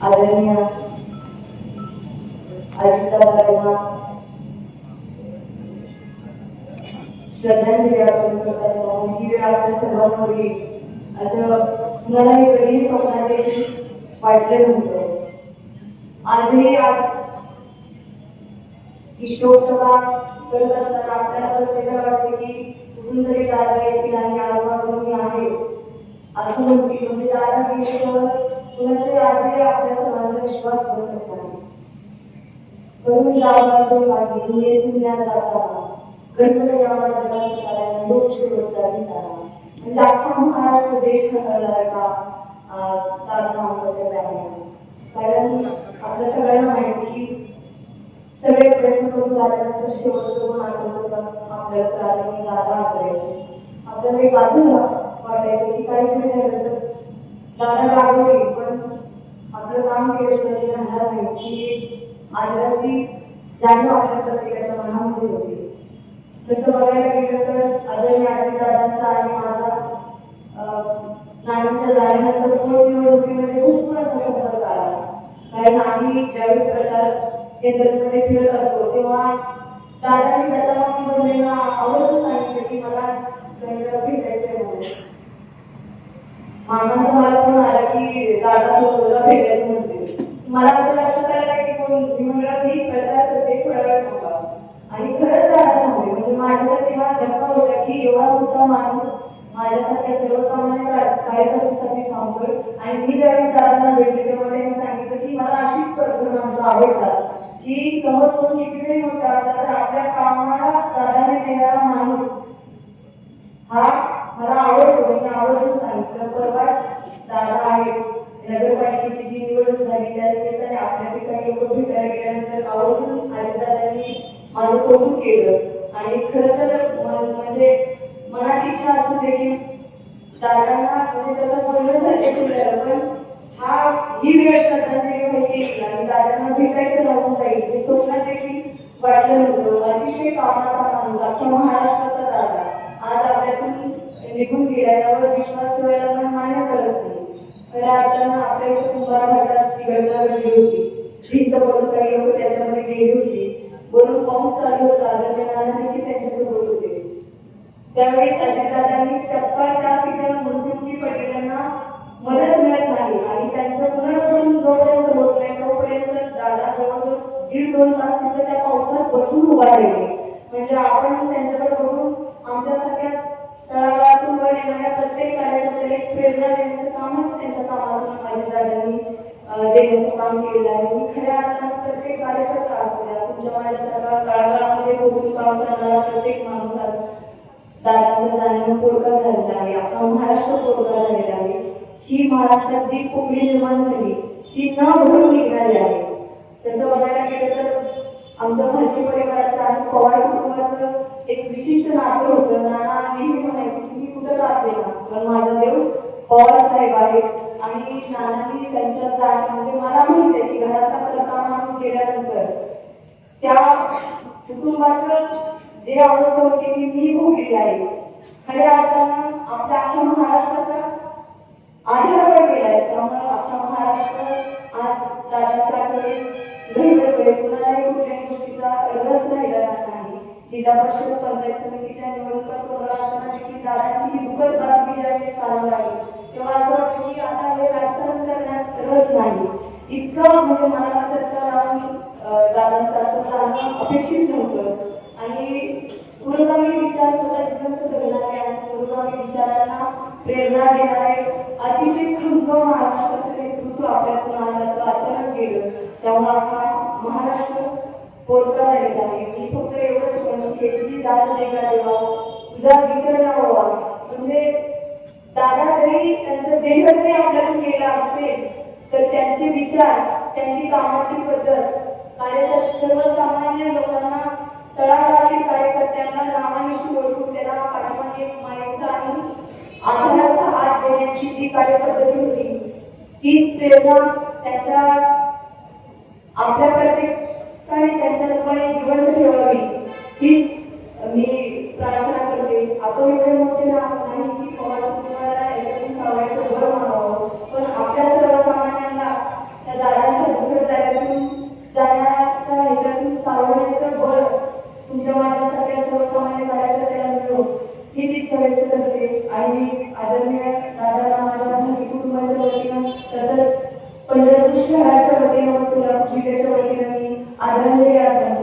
आदरणीय अजितदादांना श्रद्धांजली अर्पण करत असताना ही वेळ आपल्या सर्वांवर येईल असं मलाही कधी स्वप्नात देखील वाटलं नव्हतं. आज ही शोकसभा करत असताना आपल्याला प्रत्येकाला वाटते की कुठून तरी दादा येतील आणि आजूबाजूला आहे असं म्हणतील, म्हणजे दादा गेल्यावर कुणाचाही आजही आपल्या सर्वांचा विश्वास बसत नाही. करून जावं असं वाटते दुनियेतून या जाताना गणपती आम्हाला जगाचा साऱ्यांना लोक शेवटचा गीताना म्हणजे अख्खा महाराष्ट्र देश खतरला आहे का ताज माणसाच्या बॅनरने. कारण आपल्या सगळ्यांना माहिती की सगळे प्रयत्न करून झाल्यानंतर शेवटचं गुण आठवतं आपल्याला प्राधान्य दादा करायचे. आपल्याला एक बाजूला वाटायचं की काहीच नाही झालं तर दादा रागवली, पण आपलं काम केल्याशिवाय राहणार नाही की आदराची जाणीव आपल्या प्रत्येकाच्या मनामध्ये होती. तसं बघायला गेलं तर आदरणीय दादांचा आणि माझा नानांच्या झाल्यानंतर निवडणुकीमध्ये खूप असा संपर्क आला. कारण आम्ही ज्यावेळेस प्रचार केंद्रामध्ये फिरत असतो तेव्हा दादांनी गटामध्ये बनलेला आवर्जून सांगितलं की मला भेटायचंय म्हणून. मामांचा मला फोन आला की दादा तुला भेटायचं म्हणते. मला असं लक्षात आलं की कोण विमंडळात मी प्रचार करते थोडा वेळ थांबा आणि खरंच दादा थांबले. म्हणजे माझ्यासाठी हा धक्का होता की एवढा मोठा माणूस माझ्यासारख्या सर्वसामान्य कार्यकर्त्यासाठी थांबतोय. आणि मी ज्यावेळेस दादांना भेटले तेव्हा त्यांनी सांगितलं की मला अशीच माणसं आवडतात की समोर कोण कितीतरी मोठा असला तर आपल्या कामाला प्राधान्य देणारा माणूस हा मला आवडतो. मी आवर्जून सांगितलं. परवा दादा आहे नगरपालिकेची जी निवडणूक झाली त्या निमित्ताने आपल्या ठिकाणी लोक भेटायला गेल्यानंतर आवर्जून अजितदादांनी माझं कौतुक केलं. आणि खरं तर म्हणजे मनात इच्छा असून देखील दादांना म्हणजे तसं बोलणं झालं पण ही वेळ श्रद्धांजली व्हायची आणि दादांना भेटायचं राहून जाईल हे स्वप्नात देखील वाटलं नव्हतं. अतिशय कामाचा माणूस अख्ख्या महाराष्ट्राचा दादा आज आपल्यातून निघून गेला यावर विश्वास ठेवायला पण मान्य करत नाही. खऱ्या अर्थानं आपल्या इथे कुंभार घाटात ती घटना घडली होती. भिंत पडून काही लोक त्याच्यामध्ये गेली होती. वरून पाऊस चालू होता. देखील त्यांच्यासोबत होते. त्यावेळेस अजितदादांनी तत्काळ त्या ठिकाणी मृत्युमुखी पडलेल्यांना मदत मिळत नाही आणि त्यांचं पुनर्वसन जोपर्यंत होत नाही तोपर्यंत दादा जवळजवळ 1.5-2 तास तिथे त्या पावसात बसून उभा राहिले. म्हणजे आपण त्यांच्याकडे बघून आमच्यासारख्या तळागाळातून वर येणाऱ्या प्रत्येक कार्यकर्त्याला एक प्रेरणा देण्याचं कामच त्यांच्या कामातून अजितदादांनी देण्याचं काम केलं आहे. मी खऱ्या अर्थानं प्रत्येक कार्यकर्ता असू द्या तुमच्या माझ्यासारखा तळागाळामध्ये पोहोचून काम करणारा प्रत्येक माणूस दादांच्या जाण्यानं पोरका झालेला आहे. अख्खा महाराष्ट्र पोरका झालेला आहे. ही महाराष्ट्रात जी पोकळी निर्माण झाली ती न भरून निघणारी आहे. तसं बघायला गेलं तर आमचं भारतीय परिवाराचं आणि पवार कुटुंबाचं एक विशिष्ट नातं होतं. नाना नेहमी म्हणायचे की मी कुठं असले ना पण माझा देव पवार साहेब आहे. आणि नानांनी त्यांच्या म्हणजे मला माहिती आहे की घराचा प्रथा माणूस गेल्यानंतर त्या कुटुंबाचं जे अवस्था होती ती मी भोगलेली आहे. खऱ्या अर्थानं आपल्या अख्ख्या महाराष्ट्राचा आधार केलाय. त्यामुळे अख्खा महाराष्ट्र आज दादाच्याकडे घडतोय. कुणालाही कुठल्याही गोष्टीचा रस राहिला नाही. जिल्हा परिषद पंचायत समितीच्या निवडणुका तोडला असताना देखील दादाची ही दुःखद बातमी ज्यावेळेस कानावर आली तेव्हा असं वाटतं की आता हे राजकारण करण्यात रस नाही. इतकं म्हणजे मनाला सत्ता लावून दादांचं असं जाणं अपेक्षित नव्हतं. आणि पुरोगामी विचार स्वतः जिवंत जगणारे आणि पुरोगामी विचारांना प्रेरणा देणारे अतिशय खंबीर महाराष्ट्राचं नेतृत्व आपल्यातून आज असं अचानक गेलं. त्यामुळे अख्खा महाराष्ट्र पोरका झालेला आहे. मी फक्त एवढंच म्हणून हेची दादा देगा देवा तुझा विसर न व्हावा. म्हणजे दादा जरी त्यांचं देह जरी आपल्याला केलं असेल तर त्यांचे विचार त्यांची कामाची पद्धत सर्वसामान्य लोकांना तळागाळातील कार्यकर्त्यांना नावानिशी ओळखून त्यांना पाठीमागे मायेचा आणि आधाराचा हात देण्याची जी कार्यपद्धती होती तीच प्रेरणा त्यांच्या आपल्या प्रत्येकाने त्यांच्याद्वारे जिवंत ठेवावी हीच मी प्रार्थना करते. आपण एवढे मोठे नाही की पवार कुटुंबाला याच्यातून सावायचं बरं म्हणावं पण आपल्या सर्वसामान्यांना त्या भावनेचं बळ तुमच्या माझ्यासारख्या सर्वसामान्य कार्यकर्त्याला मिळो हीच इच्छा व्यक्त करते. आणि मी आदरणीय दादांना माझ्या भावी कुटुंबाच्या वतीनं तसंच पंढरपूर शहराच्या वतीनं व सोलापूर जिल्ह्याच्या वतीनं मी आदरांजली अर्पण